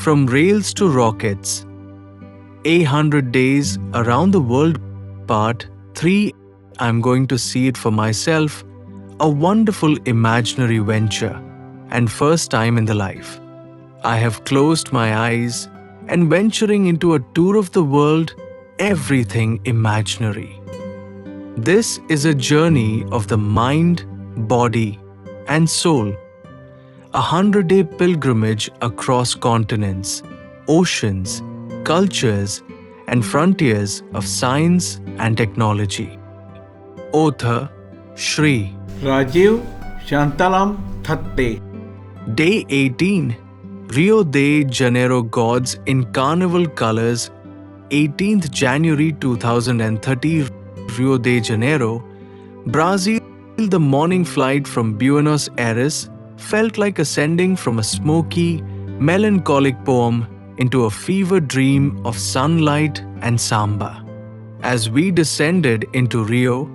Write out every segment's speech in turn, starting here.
From Rails to Rockets, 800 Days Around the World Part 3. I'm going to see it for myself, a wonderful imaginary venture and first time in the life. I have closed my eyes and venturing into a tour of the world, everything imaginary. This is a journey of the mind, body, and soul. 100-day pilgrimage across continents, oceans, cultures, and frontiers of science and technology. Author Shri Rajeev Shantalam Thatte. Day 18. Rio de Janeiro Gods in Carnival Colors. 18th January 2030, Rio de Janeiro, Brazil. The morning flight from Buenos Aires felt like ascending from a smoky, melancholic poem into a fever dream of sunlight and samba. As we descended into Rio,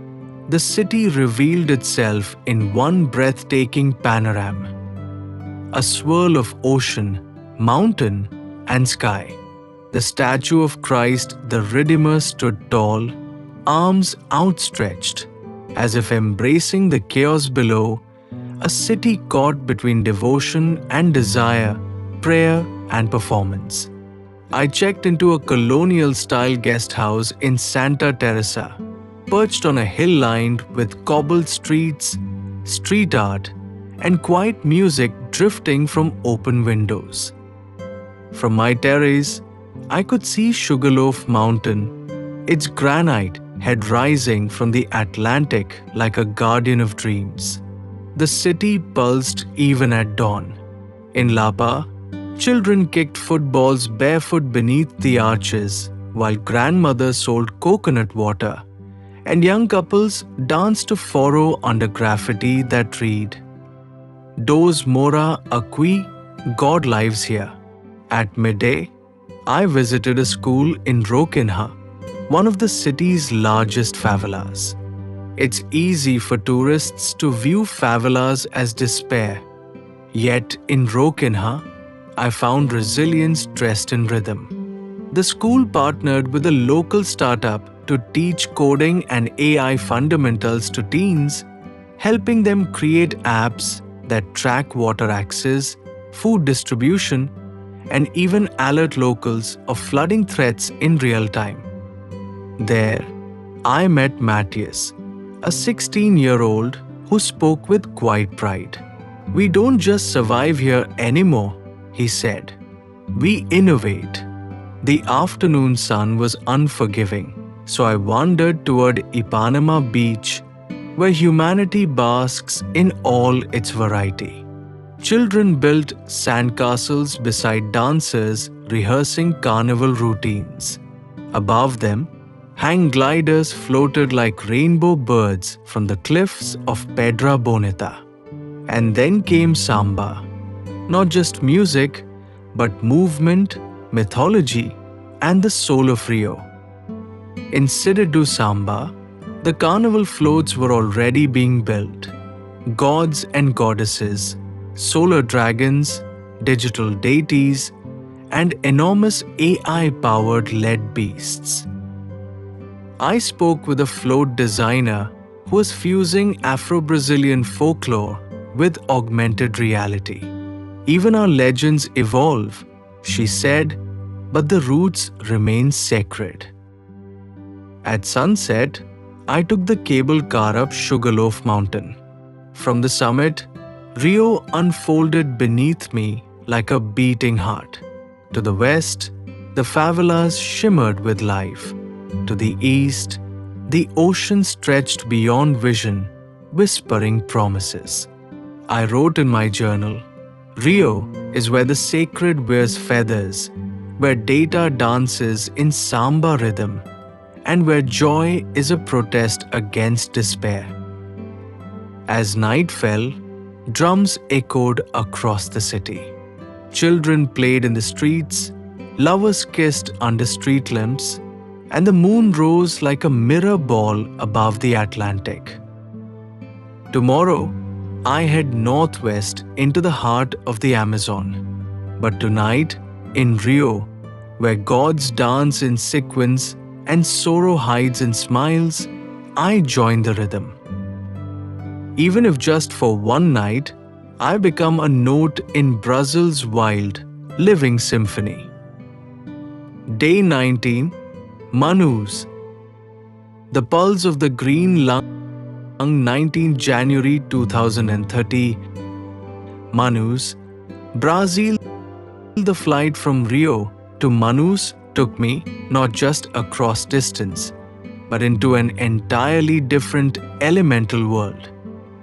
the city revealed itself in one breathtaking panorama. A swirl of ocean, mountain, and sky. The statue of Christ the Redeemer stood tall, arms outstretched, as if embracing the chaos below, a city caught between devotion and desire, prayer and performance. I checked into a colonial-style guest house in Santa Teresa, perched on a hill lined with cobbled streets, street art, and quiet music drifting from open windows. From my terrace, I could see Sugarloaf Mountain, its granite head rising from the Atlantic like a guardian of dreams. The city pulsed even at dawn. In Lapa, children kicked footballs barefoot beneath the arches, while grandmothers sold coconut water, and young couples danced to furrow under graffiti that read, Dos Mora Aqui, God lives here. At midday, I visited a school in Roquenha, one of the city's largest favelas. It's easy for tourists to view favelas as despair. Yet in Roquenha, I found resilience dressed in rhythm. The school partnered with a local startup to teach coding and AI fundamentals to teens, helping them create apps that track water access, food distribution, and even alert locals of flooding threats in real time. There, I met Matthias, a 16-year-old who spoke with quiet pride. We don't just survive here anymore, he said. We innovate. The afternoon sun was unforgiving, so I wandered toward Ipanema Beach, where humanity basks in all its variety. Children built sandcastles beside dancers rehearsing carnival routines. Above them, hang gliders floated like rainbow birds from the cliffs of Pedra Bonita. And then came samba. Not just music, but movement, mythology, and the soul of Rio. In Cidade do Samba, the carnival floats were already being built. Gods and goddesses, solar dragons, digital deities, and enormous AI-powered lead beasts. I spoke with a float designer who was fusing Afro-Brazilian folklore with augmented reality. Even our legends evolve, she said, but the roots remain sacred. At sunset, I took the cable car up Sugarloaf Mountain. From the summit, Rio unfolded beneath me like a beating heart. To the west, the favelas shimmered with life. To the east, the ocean stretched beyond vision, whispering promises. I wrote in my journal, Rio is where the sacred wears feathers, where data dances in samba rhythm, and where joy is a protest against despair. As night fell, drums echoed across the city. Children played in the streets, lovers kissed under street lamps, and the moon rose like a mirror ball above the Atlantic. Tomorrow, I head northwest into the heart of the Amazon. But tonight, in Rio, where gods dance in sequins and sorrow hides in smiles, I join the rhythm. Even if just for one night, I become a note in Brazil's wild, living symphony. Day 19, Manus, the pulse of the green lung, 19 January 2030, Manus, Brazil. The flight from Rio to Manus took me not just across distance, but into an entirely different elemental world.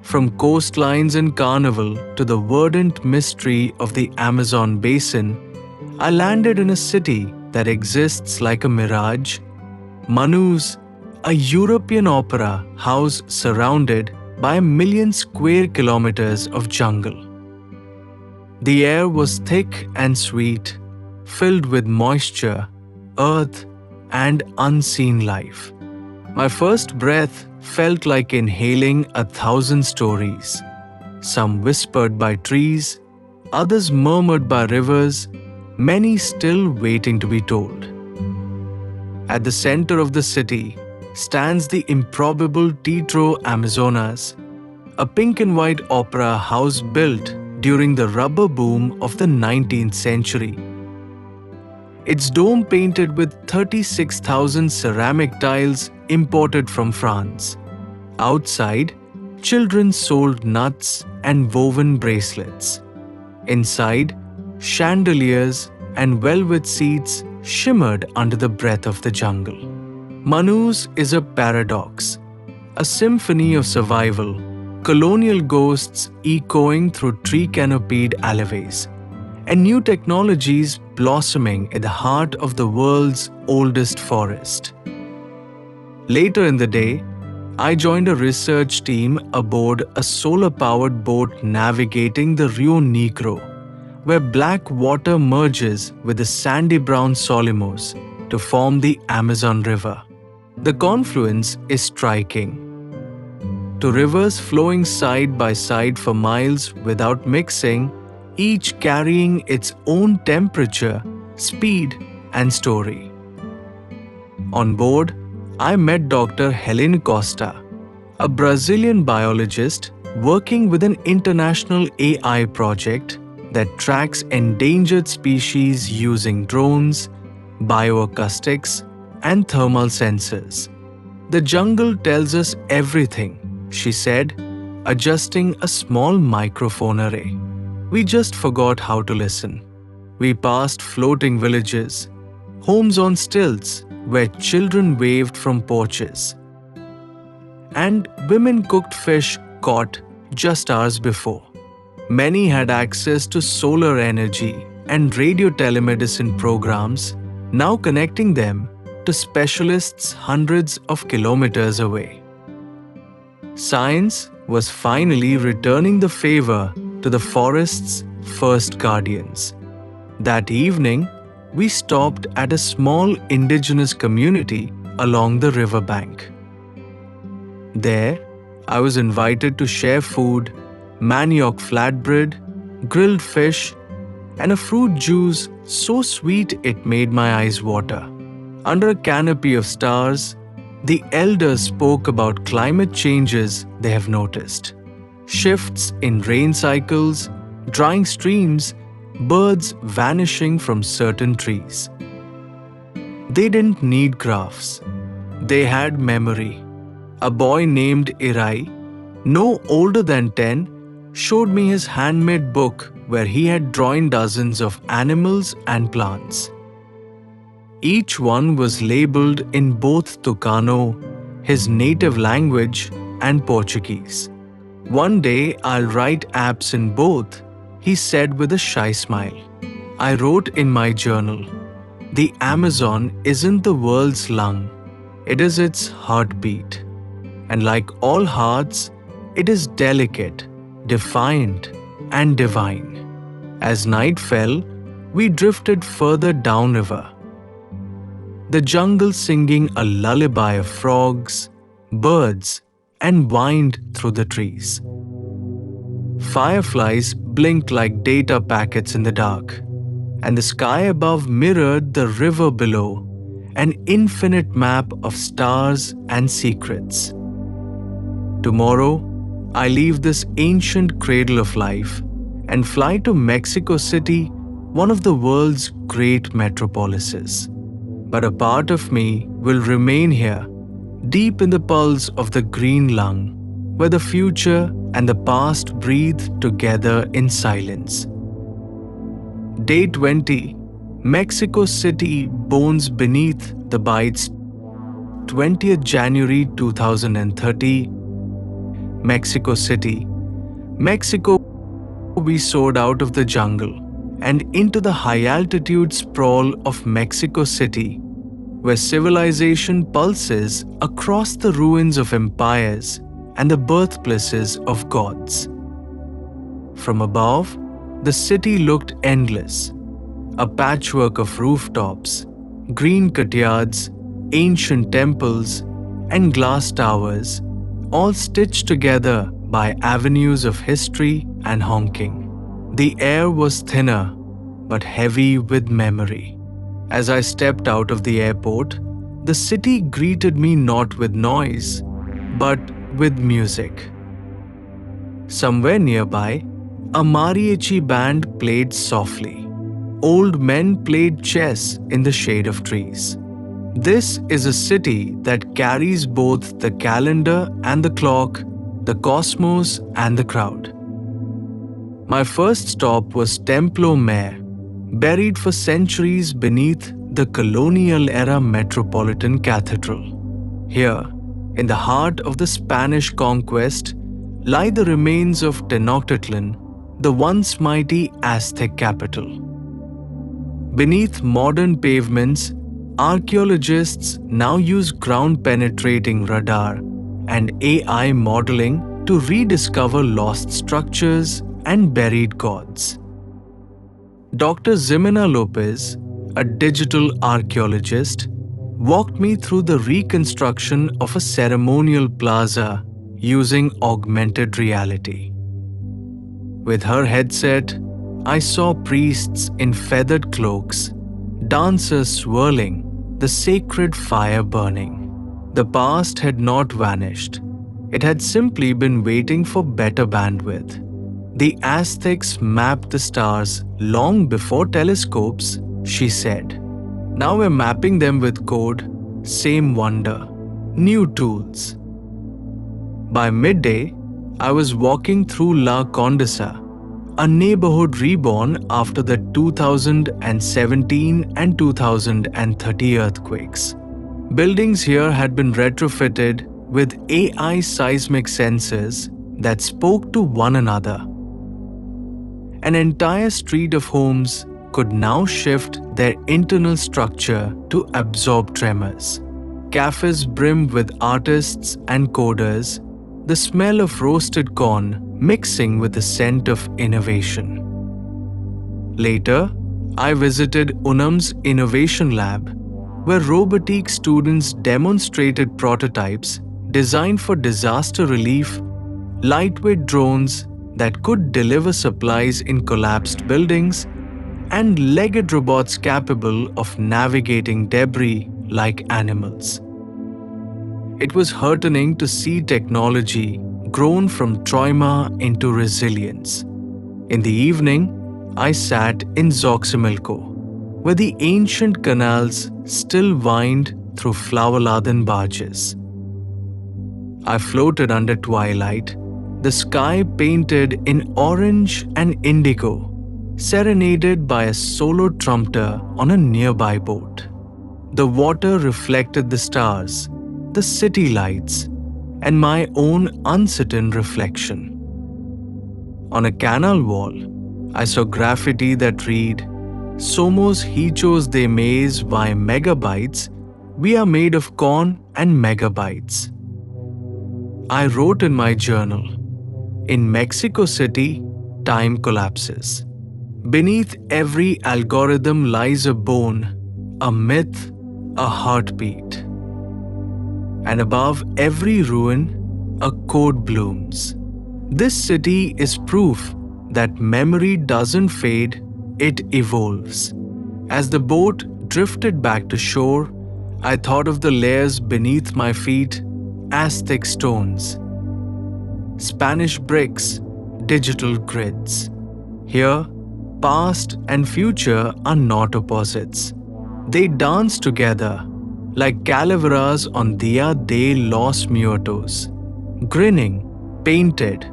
From coastlines and carnival to the verdant mystery of the Amazon basin, I landed in a city that exists like a mirage. Manus, a European opera house surrounded by 1,000,000 square kilometers of jungle. The air was thick and sweet, filled with moisture, earth, and unseen life. My first breath felt like inhaling 1,000 stories, some whispered by trees, others murmured by rivers, many still waiting to be told. At the center of the city stands the improbable Teatro Amazonas, a pink and white opera house built during the rubber boom of the 19th century. Its dome painted with 36,000 ceramic tiles imported from France. Outside, children sold nuts and woven bracelets. Inside, chandeliers and velvet seats shimmered under the breath of the jungle. Manus is a paradox, a symphony of survival, colonial ghosts echoing through tree-canopied alleyways, and new technologies blossoming at the heart of the world's oldest forest. Later in the day, I joined a research team aboard a solar-powered boat navigating the Rio Negro, where black water merges with the sandy brown Solimos to form the Amazon River. The confluence is striking. Two rivers flowing side by side for miles without mixing, each carrying its own temperature, speed, and story. On board, I met Dr. Helene Costa, a Brazilian biologist working with an international AI project that tracks endangered species using drones, bioacoustics, and thermal sensors. "The jungle tells us everything," she said, adjusting a small microphone array. "We just forgot how to listen." We passed floating villages, homes on stilts where children waved from porches, and women cooked fish caught just hours before. Many had access to solar energy and radio telemedicine programs, now connecting them to specialists hundreds of kilometers away. Science was finally returning the favor to the forest's first guardians. That evening, we stopped at a small indigenous community along the riverbank. There, I was invited to share food, manioc flatbread, grilled fish, and a fruit juice so sweet it made my eyes water. Under a canopy of stars, the elders spoke about climate changes they have noticed. Shifts in rain cycles, drying streams, birds vanishing from certain trees. They didn't need graphs. They had memory. A boy named Irai, no older than 10, showed me his handmade book where he had drawn dozens of animals and plants. Each one was labeled in both Tucano, his native language, and Portuguese. "One day I'll write apps in both," he said with a shy smile. I wrote in my journal, "The Amazon isn't the world's lung, it is its heartbeat. And like all hearts, it is delicate, defiant, and divine." As night fell, we drifted further downriver. The jungle singing a lullaby of frogs, birds, and whined through the trees. Fireflies blinked like data packets in the dark. and the sky above mirrored the river below, an infinite map of stars and secrets. Tomorrow, I leave this ancient cradle of life and fly to Mexico City, one of the world's great metropolises. But a part of me will remain here, deep in the pulse of the green lung, where the future and the past breathe together in silence. Day 20, Mexico City bones beneath the bites. 20th January 2030, Mexico City. Mexico, we soared out of the jungle and into the high-altitude sprawl of Mexico City, where civilization pulses across the ruins of empires and the birthplaces of gods. From above, the city looked endless, a patchwork of rooftops, green courtyards, ancient temples, and glass towers, all stitched together by avenues of history and honking. The air was thinner, but heavy with memory. As I stepped out of the airport, the city greeted me not with noise, but with music. Somewhere nearby, a mariachi band played softly. Old men played chess in the shade of trees. This is a city that carries both the calendar and the clock, the cosmos and the crowd. My first stop was Templo Mayor, buried for centuries beneath the colonial-era Metropolitan Cathedral. Here, in the heart of the Spanish conquest, lie the remains of Tenochtitlan, the once mighty Aztec capital. Beneath modern pavements, archaeologists now use ground-penetrating radar and AI modeling to rediscover lost structures and buried gods. Dr. Ximena Lopez, a digital archaeologist, walked me through the reconstruction of a ceremonial plaza using augmented reality. With her headset, I saw priests in feathered cloaks, dancers swirling, the sacred fire burning. The past had not vanished. It had simply been waiting for better bandwidth. The Aztecs mapped the stars long before telescopes, she said. Now we're mapping them with code, same wonder, new tools. By midday, I was walking through La Condesa, a neighborhood reborn after the 2017 and 2030 earthquakes. Buildings here had been retrofitted with AI seismic sensors that spoke to one another. An entire street of homes could now shift their internal structure to absorb tremors. Cafes brimmed with artists and coders, the smell of roasted corn mixing with the scent of innovation. Later, I visited UNAM's Innovation Lab, where robotics students demonstrated prototypes designed for disaster relief, lightweight drones that could deliver supplies in collapsed buildings, and legged robots capable of navigating debris like animals. It was heartening to see technology grown from trauma into resilience. In the evening, I sat in Xochimilco, where the ancient canals still wind through flower-laden barges. I floated under twilight, the sky painted in orange and indigo, serenaded by a solo trumpeter on a nearby boat. The water reflected the stars, the city lights, and my own uncertain reflection. On a canal wall, I saw graffiti that read, "Somos hechos de maíz y megabytes, we are made of corn and megabytes." I wrote in my journal, "In Mexico City, time collapses. Beneath every algorithm lies a bone, a myth, a heartbeat. And above every ruin, a code blooms. This city is proof that memory doesn't fade, it evolves. As the boat drifted back to shore, I thought of the layers beneath my feet as thick stones. Spanish bricks, digital grids. Here, past and future are not opposites. They dance together like calaveras on Dia de los Muertos, grinning, painted,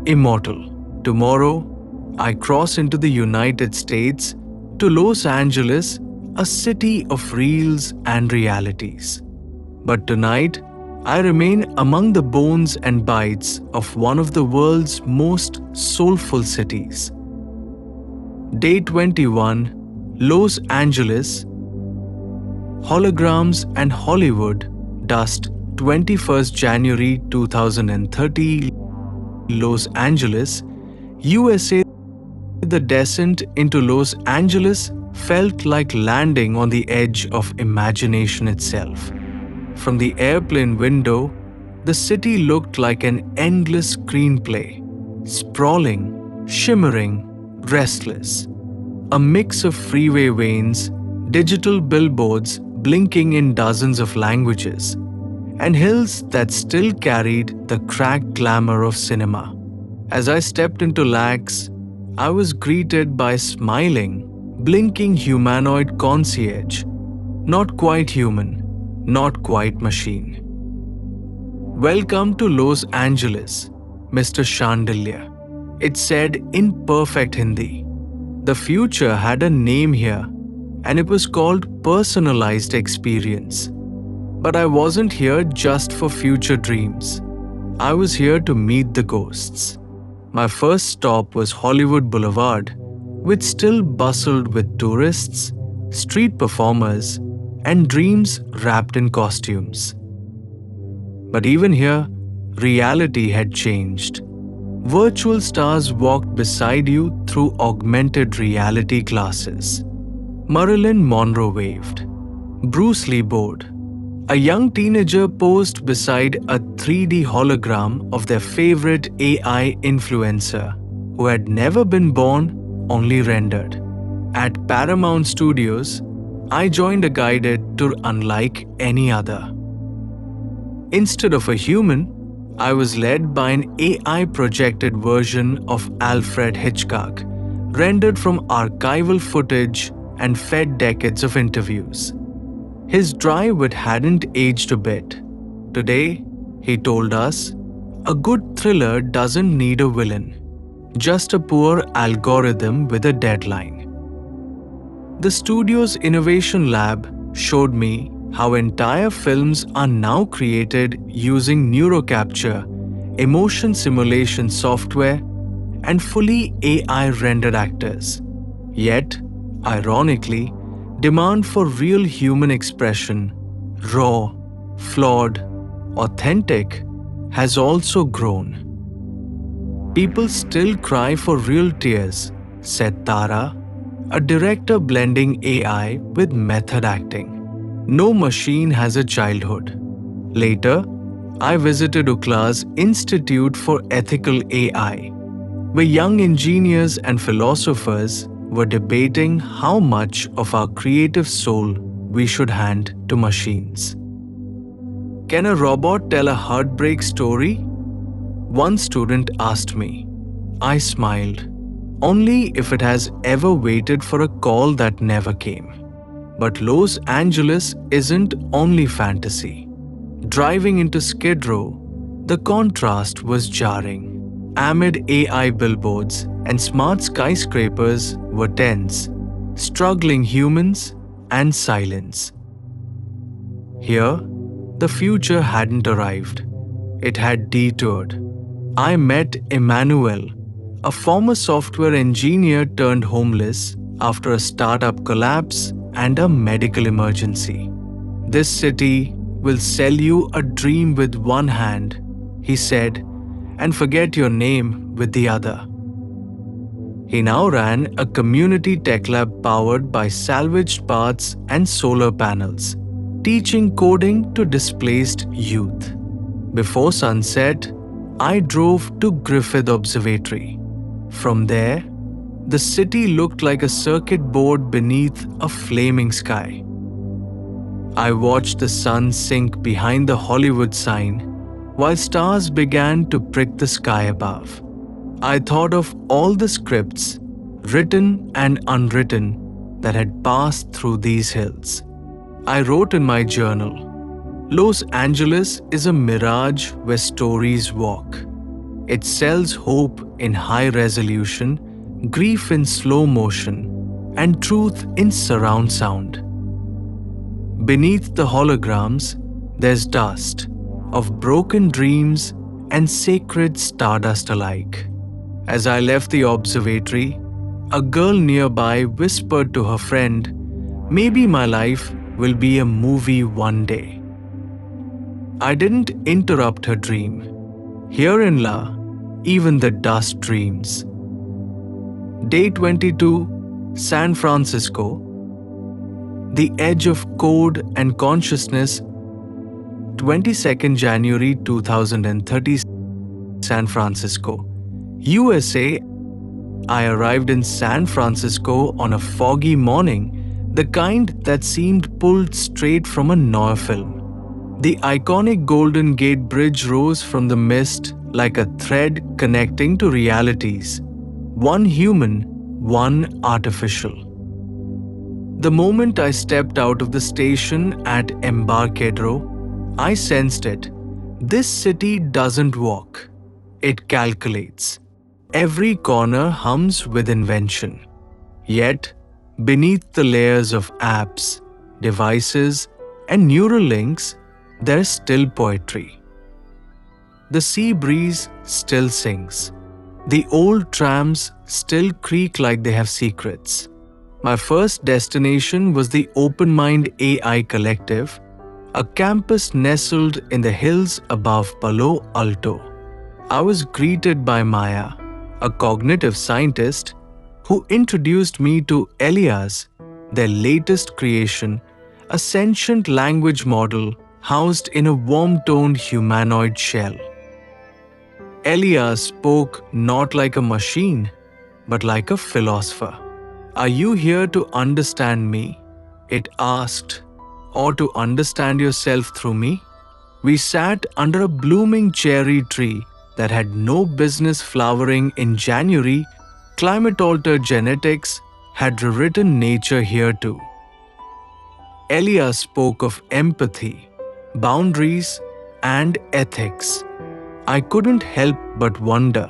immortal. Tomorrow, I cross into the United States to Los Angeles, a city of reals and realities. But tonight, I remain among the bones and bites of one of the world's most soulful cities. Day 21, Los Angeles. Holograms and Hollywood, dust, 21st January 2030, Los Angeles, USA. The descent into Los Angeles felt like landing on the edge of imagination itself. From the airplane window, the city looked like an endless screenplay, sprawling, shimmering, restless. A mix of freeway vanes, digital billboards blinking in dozens of languages, and hills that still carried the cracked glamour of cinema. As I stepped into LAX, I was greeted by a smiling, blinking humanoid concierge. Not quite human, not quite machine. "Welcome to Los Angeles, Mr. Chandelier," it said in perfect Hindi. The future had a name here, and it was called personalized experience. But I wasn't here just for future dreams. I was here to meet the ghosts. My first stop was Hollywood Boulevard, which still bustled with tourists, street performers, and dreams wrapped in costumes. But even here, reality had changed. Virtual stars walked beside you through augmented reality glasses. Marilyn Monroe waved. Bruce Lee bowed. A young teenager posed beside a 3D hologram of their favorite AI influencer, who had never been born, only rendered. At Paramount Studios, I joined a guided tour unlike any other. Instead of a human, I was led by an AI projected version of Alfred Hitchcock, rendered from archival footage and fed decades of interviews. His dry wit hadn't aged a bit. Today, he told us, a good thriller doesn't need a villain, just a poor algorithm with a deadline. The studio's innovation lab showed me how entire films are now created using neurocapture, emotion simulation software, and fully AI-rendered actors. Yet, ironically, demand for real human expression, raw, flawed, authentic, has also grown. "People still cry for real tears," said Tara, a director blending AI with method acting. "No machine has a childhood." Later, I visited Ukhla's Institute for Ethical AI, where young engineers and philosophers were debating how much of our creative soul we should hand to machines. "Can a robot tell a heartbreak story?" one student asked me. I smiled. "Only if it has ever waited for a call that never came." But Los Angeles isn't only fantasy. Driving into Skid Row, the contrast was jarring. Amid AI billboards and smart skyscrapers were tense, struggling humans and silence. Here, the future hadn't arrived. It had detoured. I met Emmanuel, a former software engineer turned homeless after a startup collapse and a medical emergency. "This city will sell you a dream with one hand," he said, "and forget your name with the other." He now ran a community tech lab powered by salvaged parts and solar panels, teaching coding to displaced youth. Before sunset, I drove to Griffith Observatory. From there, The city looked like a circuit board beneath a flaming sky. I watched the sun sink behind the Hollywood sign while stars began to prick the sky above. I thought of all the scripts, written and unwritten, that had passed through these hills. I wrote in my journal, Los Angeles is a mirage where stories walk. It sells hope in high resolution, grief in slow motion, and truth in surround sound. Beneath the holograms, there's dust of broken dreams and sacred stardust alike. As I left the observatory, a girl nearby whispered to her friend, "Maybe my life will be a movie one day." I didn't interrupt her dream. Here in La, even the dust dreams. Day 22, San Francisco. The edge of code and consciousness. 22nd January 2030, San Francisco, USA. I arrived in San Francisco on a foggy morning, the kind that seemed pulled straight from a noir film. The iconic Golden Gate Bridge rose from the mist like a thread connecting two realities, one human, one artificial. The moment I stepped out of the station at Embarcadero, I sensed it. This city doesn't walk. It calculates. Every corner hums with invention. Yet, beneath the layers of apps, devices, and neural links, there's still poetry. The sea breeze still sings. The old trams still creak like they have secrets. My first destination was the Open Mind AI Collective, a campus nestled in the hills above Palo Alto. I was greeted by Maya, a cognitive scientist, who introduced me to Elias, their latest creation, a sentient language model housed in a warm-toned humanoid shell. Elias spoke not like a machine, but like a philosopher. "Are you here to understand me?" it asked, "or to understand yourself through me?" We sat under a blooming cherry tree that had no business flowering in January. Climate-altered genetics had rewritten nature here too. Elias spoke of empathy, boundaries, and ethics. I couldn't help but wonder,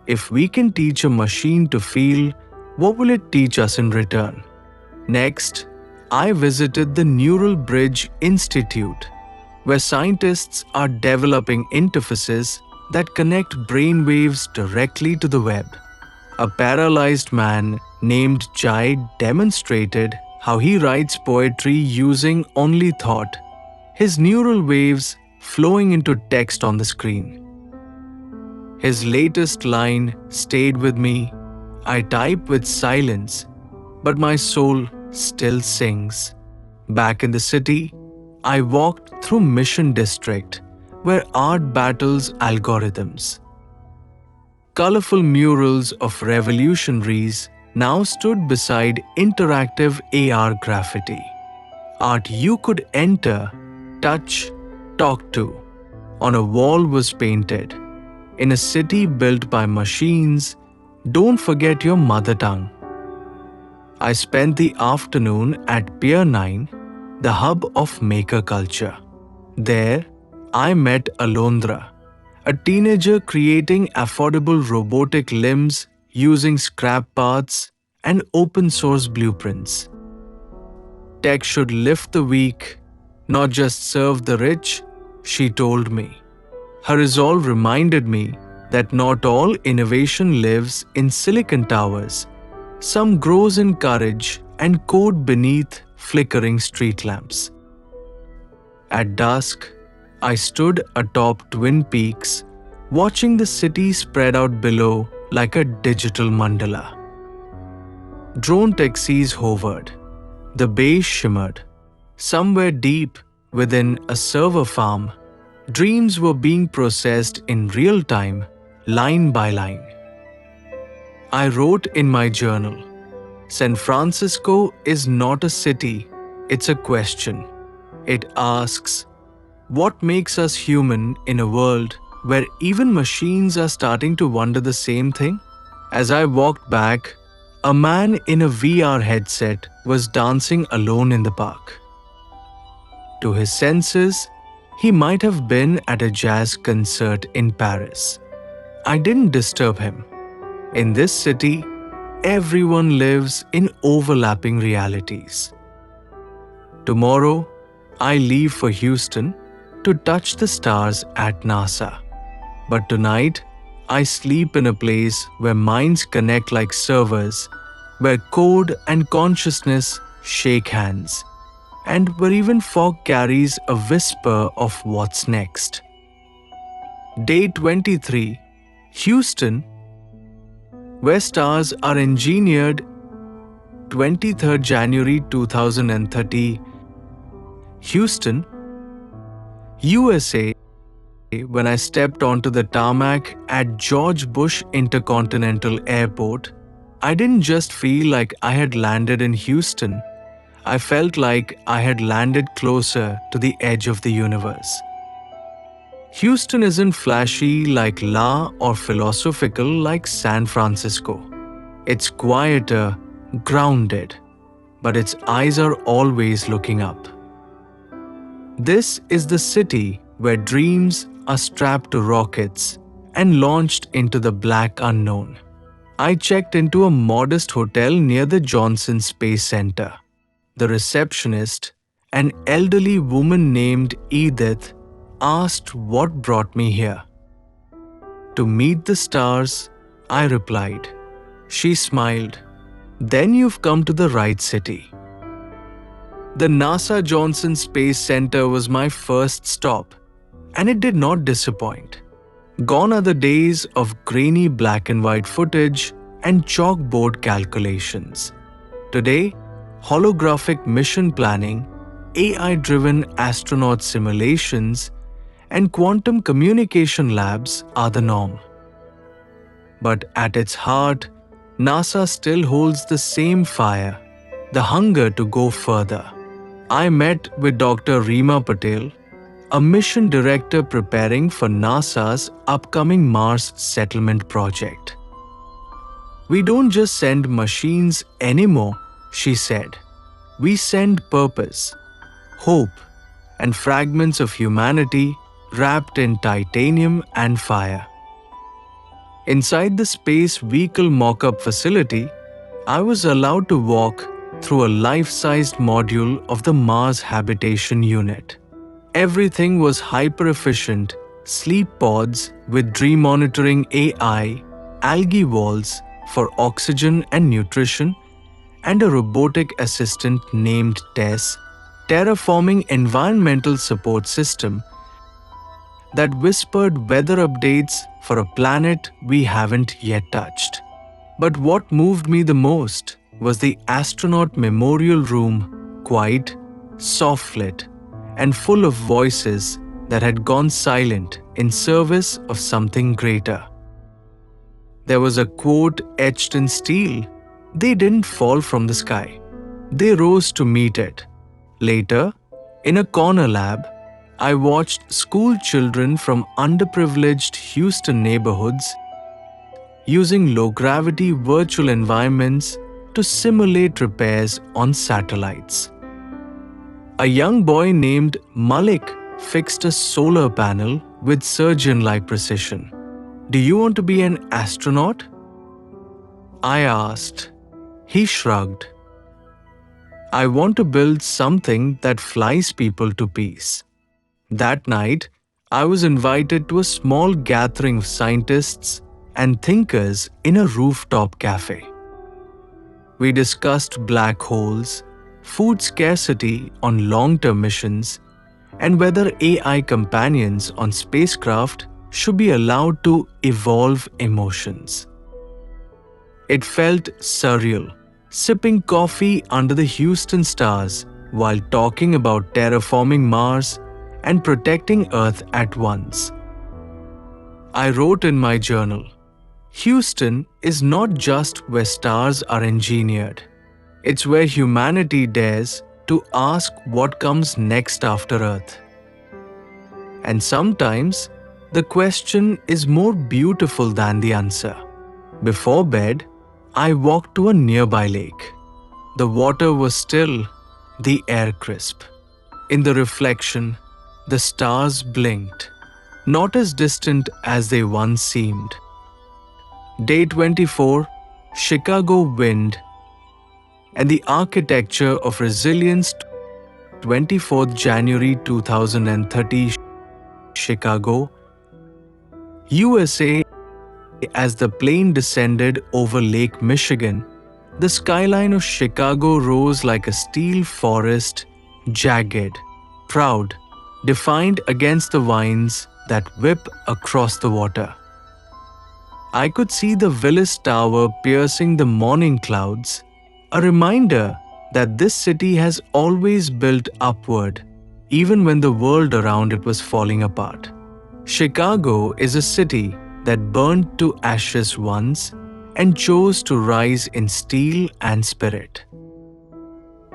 if we can teach a machine to feel, what will it teach us in return? Next, I visited the Neural Bridge Institute, where scientists are developing interfaces that connect brainwaves directly to the web. A paralyzed man named Jai demonstrated how he writes poetry using only thought, his neural waves flowing into text on the screen. His latest line stayed with me. "I type with silence, but my soul still sings." Back in the city, I walked through Mission District, where art battles algorithms. Colorful murals of revolutionaries now stood beside interactive AR graffiti. Art you could enter, touch, talk to. On a wall was painted, "In a city built by machines, don't forget your mother tongue." I spent the afternoon at Pier 9, the hub of maker culture. There, I met Alondra, a teenager creating affordable robotic limbs using scrap parts and open source blueprints. Tech should lift the weak, not just serve the rich, she told me. Her resolve reminded me that not all innovation lives in silicon towers. Some grows in courage and code beneath flickering street lamps. At dusk, I stood atop Twin Peaks, watching the city spread out below like a digital mandala. Drone taxis hovered. The bay shimmered. Somewhere deep within a server farm, dreams were being processed in real time, line by line. I wrote in my journal, San Francisco is not a city, it's a question. It asks, what makes us human in a world where even machines are starting to wonder the same thing? As I walked back, a man in a VR headset was dancing alone in the park. To his senses, he might have been at a jazz concert in Paris. I didn't disturb him. In this city, everyone lives in overlapping realities. Tomorrow, I leave for Houston to touch the stars at NASA. But tonight, I sleep in a place where minds connect like servers, where code and consciousness shake hands, and where even fog carries a whisper of what's next. Day 23, Houston, where stars are engineered. 23rd January 2030, Houston, USA. When I stepped onto the tarmac at George Bush Intercontinental Airport, I didn't just feel like I had landed in Houston. I felt like I had landed closer to the edge of the universe. Houston isn't flashy like La or philosophical like San Francisco. It's quieter, grounded, but its eyes are always looking up. This is the city where dreams are strapped to rockets and launched into the black unknown. I checked into a modest hotel near the Johnson Space Center. The receptionist, an elderly woman named Edith, asked what brought me here. To meet the stars, I replied. She smiled. Then you've come to the right city. The NASA Johnson Space Center was my first stop, and it did not disappoint. Gone are the days of grainy black and white footage and chalkboard calculations. Today, holographic mission planning, AI-driven astronaut simulations, and quantum communication labs are the norm. But at its heart, NASA still holds the same fire, the hunger to go further. I met with Dr. Reema Patel, a mission director preparing for NASA's upcoming Mars settlement project. We don't just send machines anymore, she said. We send purpose, hope, and fragments of humanity wrapped in titanium and fire. Inside the space vehicle mock-up facility, I was allowed to walk through a life-sized module of the Mars Habitation Unit. Everything was hyper-efficient, sleep pods with dream monitoring AI, algae walls for oxygen and nutrition, and a robotic assistant named Tess, terraforming environmental support system that whispered weather updates for a planet we haven't yet touched. But what moved me the most was the astronaut memorial room, quiet, soft-lit, and full of voices that had gone silent in service of something greater. There was a quote etched in steel. They didn't fall from the sky. They rose to meet it. Later, in a corner lab, I watched school children from underprivileged Houston neighborhoods using low-gravity virtual environments to simulate repairs on satellites. A young boy named Malik fixed a solar panel with surgeon-like precision. "Do you want to be an astronaut?" I asked. He shrugged. "I want to build something that flies people to peace." That night, I was invited to a small gathering of scientists and thinkers in a rooftop cafe. We discussed black holes, food scarcity on long-term missions, and whether AI companions on spacecraft should be allowed to evolve emotions. It felt surreal, sipping coffee under the Houston stars while talking about terraforming Mars and protecting Earth at once. I wrote in my journal, Houston is not just where stars are engineered. It's where humanity dares to ask what comes next after Earth. And sometimes, the question is more beautiful than the answer. Before bed, I walked to a nearby lake. The water was still, the air crisp. In the reflection, the stars blinked, not as distant as they once seemed. Day 24, Chicago wind, and the architecture of resilience. 24th January 2030, Chicago, USA. As the plane descended over Lake Michigan, the skyline of Chicago rose like a steel forest, jagged, proud, defined against the winds that whip across the water. I could see the Willis Tower piercing the morning clouds, a reminder that this city has always built upward, even when the world around it was falling apart. Chicago is a city that burned to ashes once and chose to rise in steel and spirit.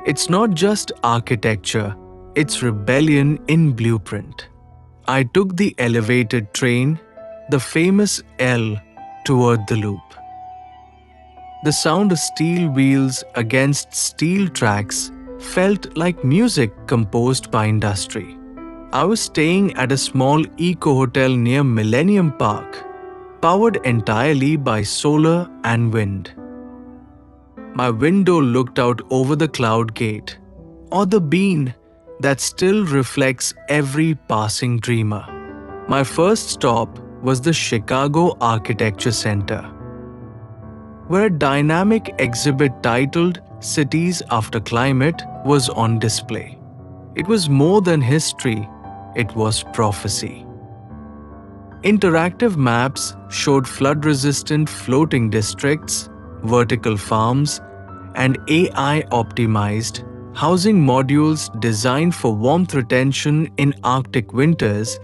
It's not just architecture, it's rebellion in blueprint. I took the elevated train, the famous L, toward the loop. The sound of steel wheels against steel tracks felt like music composed by industry. I was staying at a small eco-hotel near Millennium Park, powered entirely by solar and wind. My window looked out over the cloud gate, or the bean that still reflects every passing dreamer. My first stop was the Chicago Architecture Center, where a dynamic exhibit titled Cities After Climate was on display. It was more than history, it was prophecy. Interactive maps showed flood-resistant floating districts, vertical farms, and AI-optimized housing modules designed for warmth retention in Arctic winters,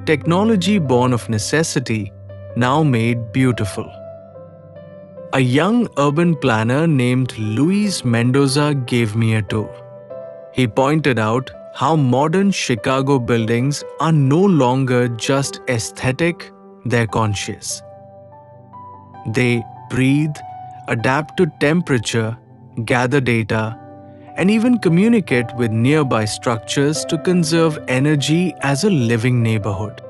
technology born of necessity, now made beautiful. A young urban planner named Luis Mendoza gave me a tour. He pointed out how modern Chicago buildings are no longer just aesthetic, they're conscious. They breathe, adapt to temperature, gather data, and even communicate with nearby structures to conserve energy as a living neighborhood.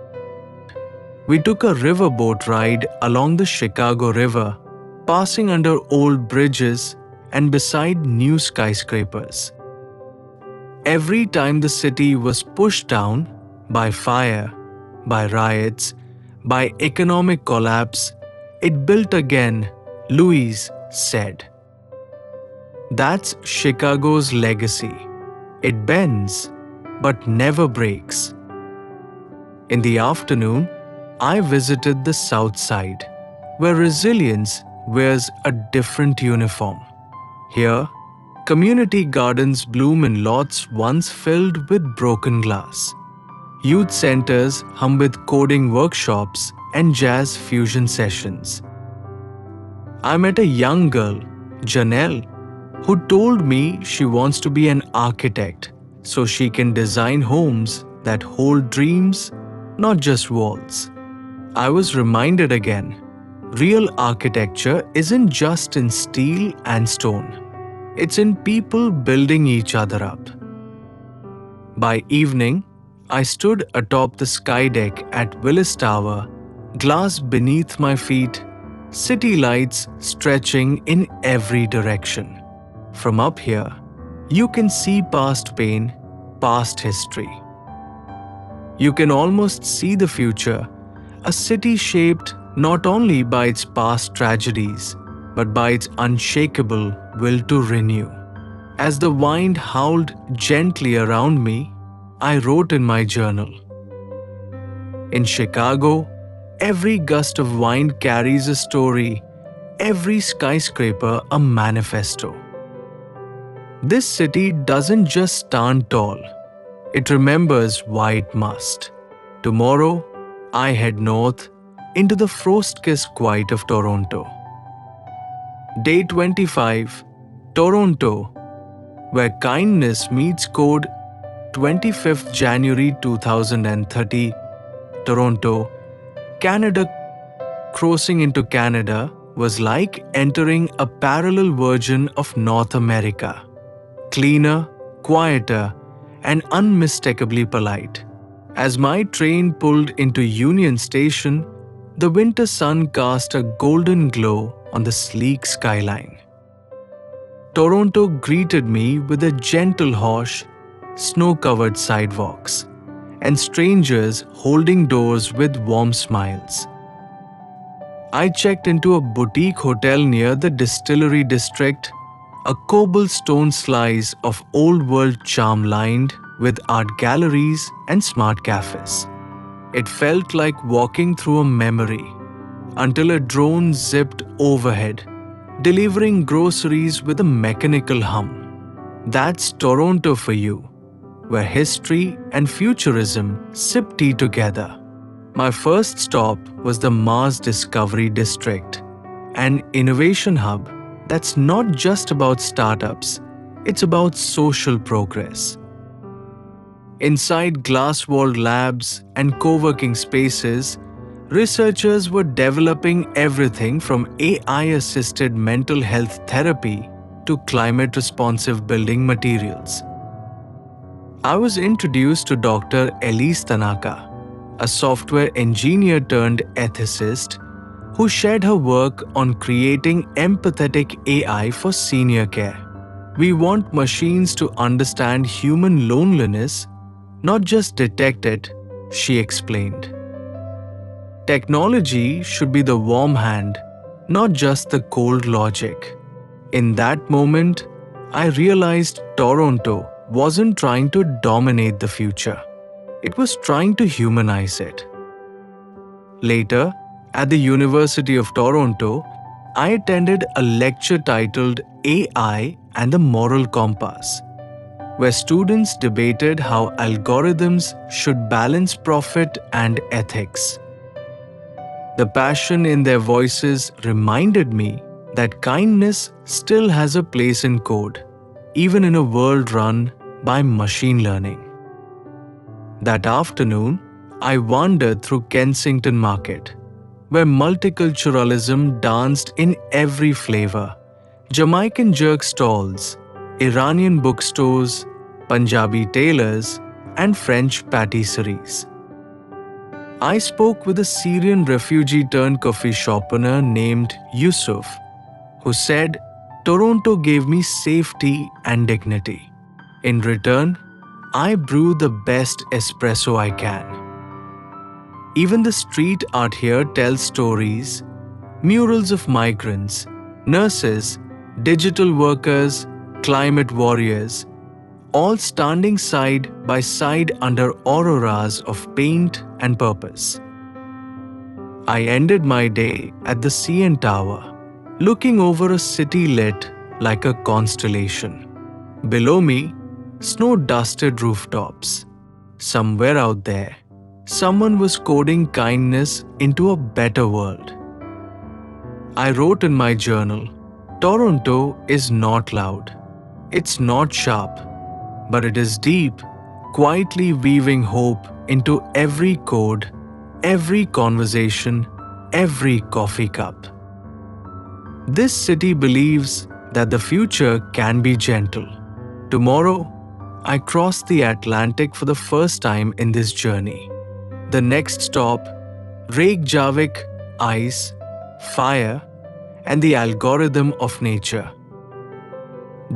We took a riverboat ride along the Chicago River, passing under old bridges and beside new skyscrapers. Every time the city was pushed down by fire, by riots, by economic collapse, it built again, Luis said. That's Chicago's legacy. It bends, but never breaks. In the afternoon, I visited the South Side, where resilience wears a different uniform. Here, community gardens bloom in lots once filled with broken glass. Youth centers hum with coding workshops and jazz fusion sessions. I met a young girl, Janelle, who told me she wants to be an architect so she can design homes that hold dreams, not just walls. I was reminded again, real architecture isn't just in steel and stone. It's in people building each other up. By evening, I stood atop the sky deck at Willis Tower, glass beneath my feet, city lights stretching in every direction. From up here, you can see past pain, past history. You can almost see the future, a city shaped not only by its past tragedies, but by its unshakable will to renew. As the wind howled gently around me, I wrote in my journal. In Chicago, every gust of wind carries a story, every skyscraper a manifesto. This city doesn't just stand tall, it remembers why it must. Tomorrow, I head north, into the frost-kissed quiet of Toronto. Day 25, Toronto, where kindness meets code. 25th January 2030, Toronto, Canada. Crossing into Canada was like entering a parallel version of North America. Cleaner, quieter, and unmistakably polite. As my train pulled into Union Station, the winter sun cast a golden glow on the sleek skyline. Toronto greeted me with a gentle hush, snow-covered sidewalks, and strangers holding doors with warm smiles. I checked into a boutique hotel near the Distillery District, a cobblestone slice of old-world charm lined with art galleries and smart cafes. It felt like walking through a memory until a drone zipped overhead, delivering groceries with a mechanical hum. That's Toronto for you, where history and futurism sip tea together. My first stop was the Mars Discovery District, an innovation hub that's not just about startups, it's about social progress. Inside glass-walled labs and co-working spaces, researchers were developing everything from AI-assisted mental health therapy to climate-responsive building materials. I was introduced to Dr. Elise Tanaka, a software engineer turned ethicist who shared her work on creating empathetic AI for senior care. We want machines to understand human loneliness, not just detect it, she explained. Technology should be the warm hand, not just the cold logic. In that moment, I realized Toronto wasn't trying to dominate the future. It was trying to humanize it. Later, at the University of Toronto, I attended a lecture titled AI and the Moral Compass, where students debated how algorithms should balance profit and ethics. The passion in their voices reminded me that kindness still has a place in code, even in a world run by machine learning. That afternoon, I wandered through Kensington Market, where multiculturalism danced in every flavor. Jamaican jerk stalls, Iranian bookstores, Punjabi tailors, and French patisseries. I spoke with a Syrian refugee turned coffee shop owner named Yusuf, who said, "Toronto gave me safety and dignity. In return, I brew the best espresso I can." Even the street art here tells stories. Murals of migrants, nurses, digital workers, climate warriors, all standing side by side under auroras of paint and purpose. I ended my day at the CN Tower, looking over a city lit like a constellation. Below me, snow-dusted rooftops. Somewhere out there, someone was coding kindness into a better world. I wrote in my journal, Toronto is not loud. It's not sharp, but it is deep, quietly weaving hope into every code, every conversation, every coffee cup. This city believes that the future can be gentle. Tomorrow, I crossed the Atlantic for the first time in this journey. The next stop, Reykjavik, ice, fire, and the algorithm of nature.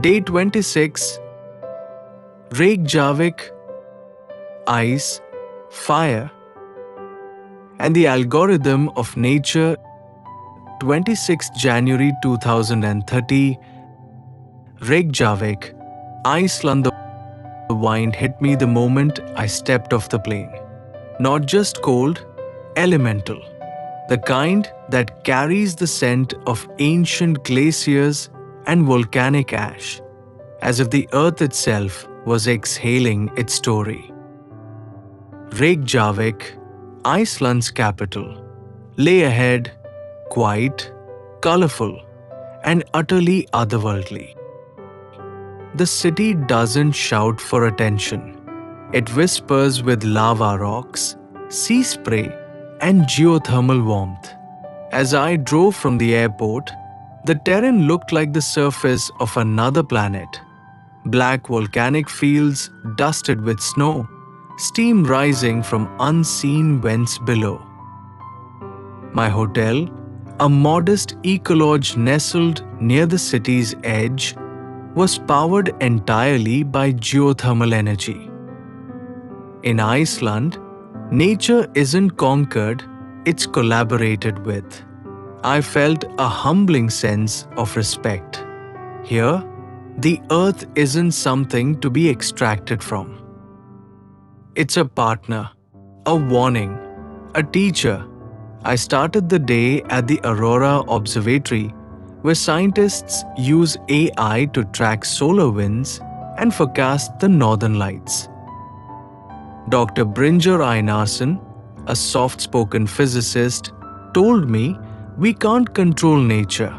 Day 26, Reykjavik, ice, fire, and the algorithm of nature. 26 January 2030, Reykjavik, Iceland. The wind hit me the moment I stepped off the plane. Not just cold, elemental. The kind that carries the scent of ancient glaciers and volcanic ash, as if the earth itself was exhaling its story. Reykjavik, Iceland's capital, lay ahead, quiet, colorful, and utterly otherworldly. The city doesn't shout for attention. It whispers with lava rocks, sea spray, and geothermal warmth. As I drove from the airport, the terrain looked like the surface of another planet. Black volcanic fields dusted with snow, steam rising from unseen vents below. My hotel, a modest ecolodge nestled near the city's edge, was powered entirely by geothermal energy. In Iceland, nature isn't conquered, it's collaborated with. I felt a humbling sense of respect. Here, the earth isn't something to be extracted from. It's a partner, a warning, a teacher. I started the day at the Aurora Observatory, where scientists use AI to track solar winds and forecast the northern lights. Dr. Bringer Einarsson, a soft-spoken physicist, told me we can't control nature,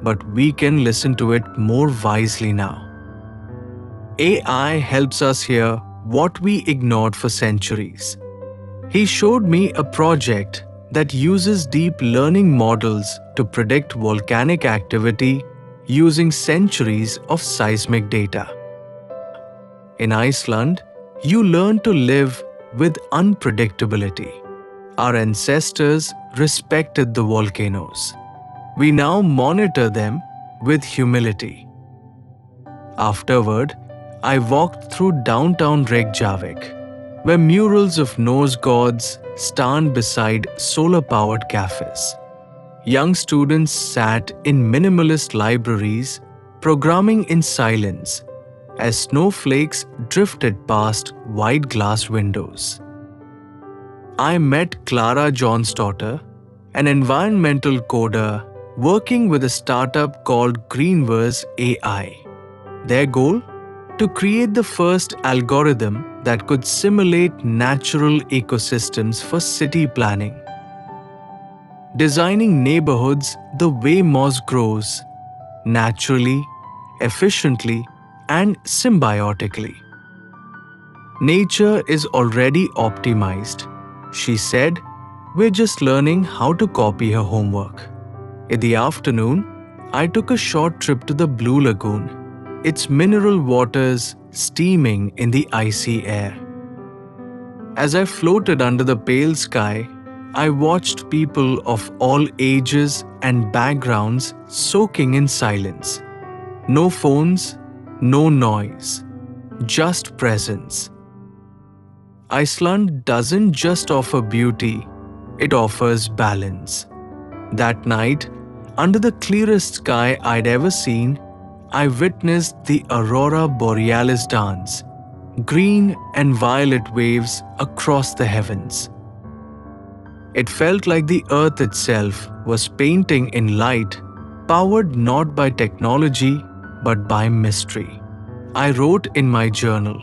but we can listen to it more wisely now. AI helps us hear what we ignored for centuries. He showed me a project that uses deep learning models to predict volcanic activity using centuries of seismic data. In Iceland, you learn to live with unpredictability. Our ancestors respected the volcanoes. We now monitor them with humility. Afterward, I walked through downtown Reykjavik, where murals of Norse gods stand beside solar-powered cafes. Young students sat in minimalist libraries, programming in silence as snowflakes drifted past wide glass windows. I met Clara Johnsdotter, an environmental coder working with a startup called Greenverse AI. Their goal? To create the first algorithm that could simulate natural ecosystems for city planning. Designing neighborhoods the way moss grows, naturally, efficiently, and symbiotically. Nature is already optimized, she said. We're just learning how to copy her homework. In the afternoon, I took a short trip to the Blue Lagoon, its mineral waters steaming in the icy air. As I floated under the pale sky, I watched people of all ages and backgrounds soaking in silence. No phones, no noise, just presence. Iceland doesn't just offer beauty, it offers balance. That night, under the clearest sky I'd ever seen, I witnessed the Aurora Borealis dance, green and violet waves across the heavens. It felt like the earth itself was painting in light, powered not by technology but by mystery. I wrote in my journal,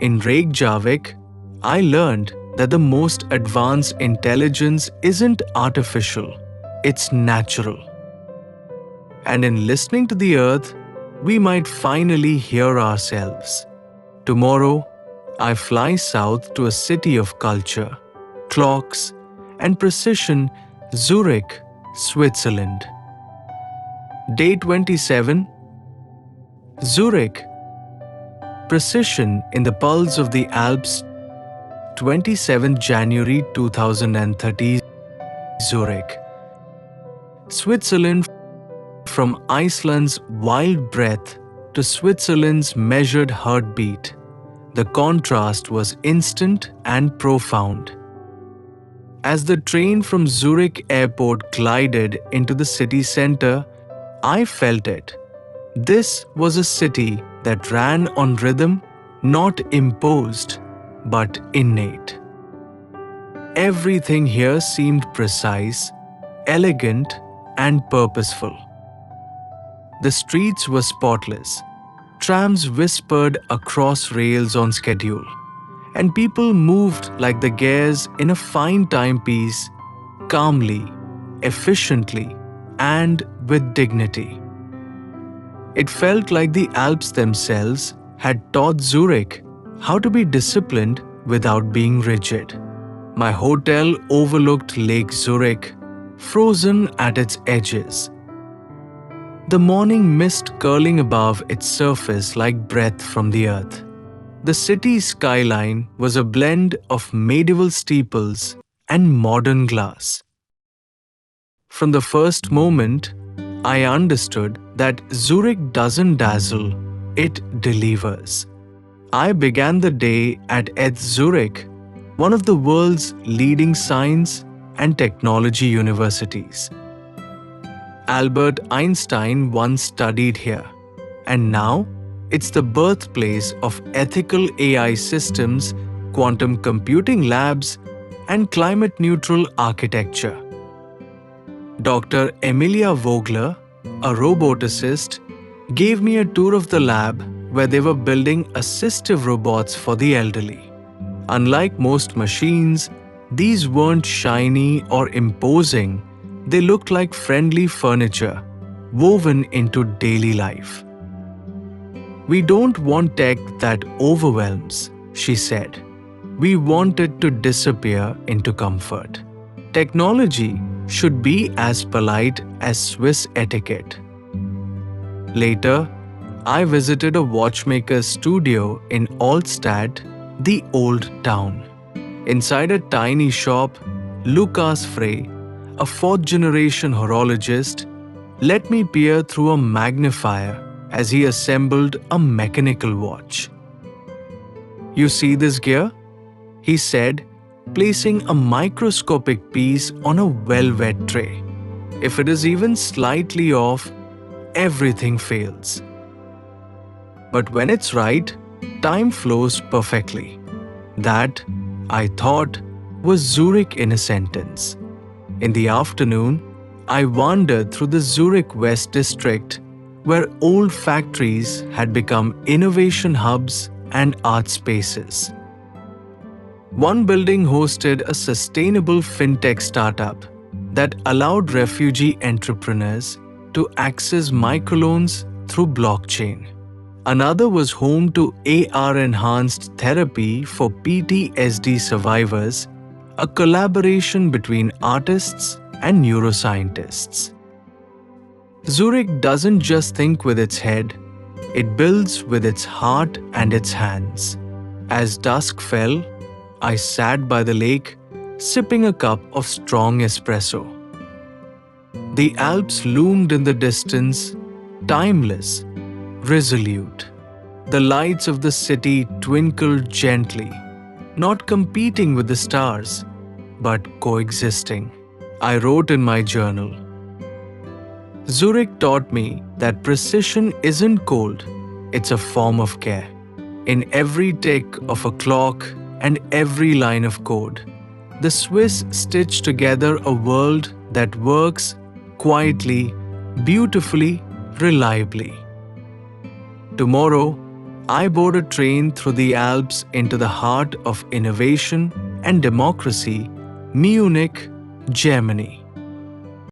in Reykjavik, I learned that the most advanced intelligence isn't artificial, it's natural. And in listening to the earth, we might finally hear ourselves. Tomorrow, I fly south to a city of culture, clocks, and precision, Zurich, Switzerland. Day 27. Zurich. Precision in the pulse of the Alps. 27 January 2030. Zurich. Switzerland. From Iceland's wild breath to Switzerland's measured heartbeat, the contrast was instant and profound. As the train from Zurich airport glided into the city center, I felt it. This was a city that ran on rhythm, not imposed, but innate. Everything here seemed precise, elegant, and purposeful. The streets were spotless. Trams whispered across rails on schedule, and people moved like the gears in a fine timepiece, calmly, efficiently, and with dignity. It felt like the Alps themselves had taught Zurich how to be disciplined without being rigid. My hotel overlooked Lake Zurich, frozen at its edges. The morning mist curling above its surface like breath from the earth. The city's skyline was a blend of medieval steeples and modern glass. From the first moment, I understood that Zurich doesn't dazzle, it delivers. I began the day at ETH Zurich, one of the world's leading science and technology universities. Albert Einstein once studied here, and now it's the birthplace of ethical AI systems, quantum computing labs, and climate-neutral architecture. Dr. Emilia Vogler, a roboticist, gave me a tour of the lab where they were building assistive robots for the elderly. Unlike most machines, these weren't shiny or imposing. They looked like friendly furniture, woven into daily life. "We don't want tech that overwhelms," she said. "We want it to disappear into comfort." Technology should be as polite as Swiss etiquette. Later, I visited a watchmaker's studio in Altstadt, the old town. Inside a tiny shop, Lukas Frey, a fourth-generation horologist, let me peer through a magnifier as he assembled a mechanical watch. "You see this gear?" he said, placing a microscopic piece on a velvet tray. "If it is even slightly off, everything fails. But when it's right, time flows perfectly." That, I thought, was Zurich in a sentence. In the afternoon, I wandered through the Zurich West District, where old factories had become innovation hubs and art spaces. One building hosted a sustainable fintech startup that allowed refugee entrepreneurs to access microloans through blockchain. Another was home to AR-enhanced therapy for PTSD survivors, a collaboration between artists and neuroscientists. Zurich doesn't just think with its head, it builds with its heart and its hands. As dusk fell, I sat by the lake, sipping a cup of strong espresso. The Alps loomed in the distance, timeless, resolute. The lights of the city twinkled gently, not competing with the stars, but coexisting. I wrote in my journal, "Zurich taught me that precision isn't cold, it's a form of care. In every tick of a clock and every line of code, the Swiss stitch together a world that works quietly, beautifully, reliably." Tomorrow, I board a train through the Alps into the heart of innovation and democracy, Munich, Germany.